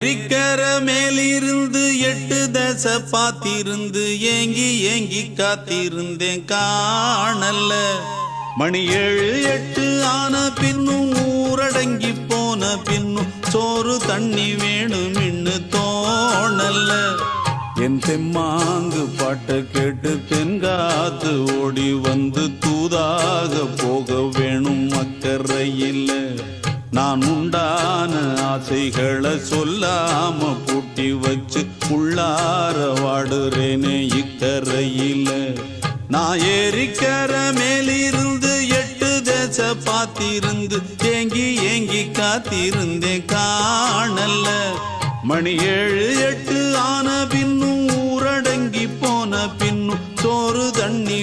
இருக்கிற மேலிருந்து 8 தசை பாத்திருந்து ஏங்கி ஏங்கி காத்திருந்தேன் காணல்ல. மணி 7 8 ஆன பின்னும் ஊரடங்கி போன பின்னும் சோறு தண்ணி வேணும் இன்னு தோணல்ல. என் தெம்மாங்கு பாட்டை கேட்டு தென்காத்து ஓடி வந்து தூதாக போக வேணும் அக்கறையில். நான் உண்டான ஆசைகளை சொல்லாம பூட்டி வச்சு உள்ளார வாடுறேனே இக்கரையில. நான் ஏறிக்கிற மேலிருந்து 8 தசை பாத்திருந்து ஏங்கி ஏங்கி காத்திருந்தேன் காணல்ல. மணி 7 8 ஆன பின்னும் ஊரடங்கி போன பின்னும் சோறு தண்ணி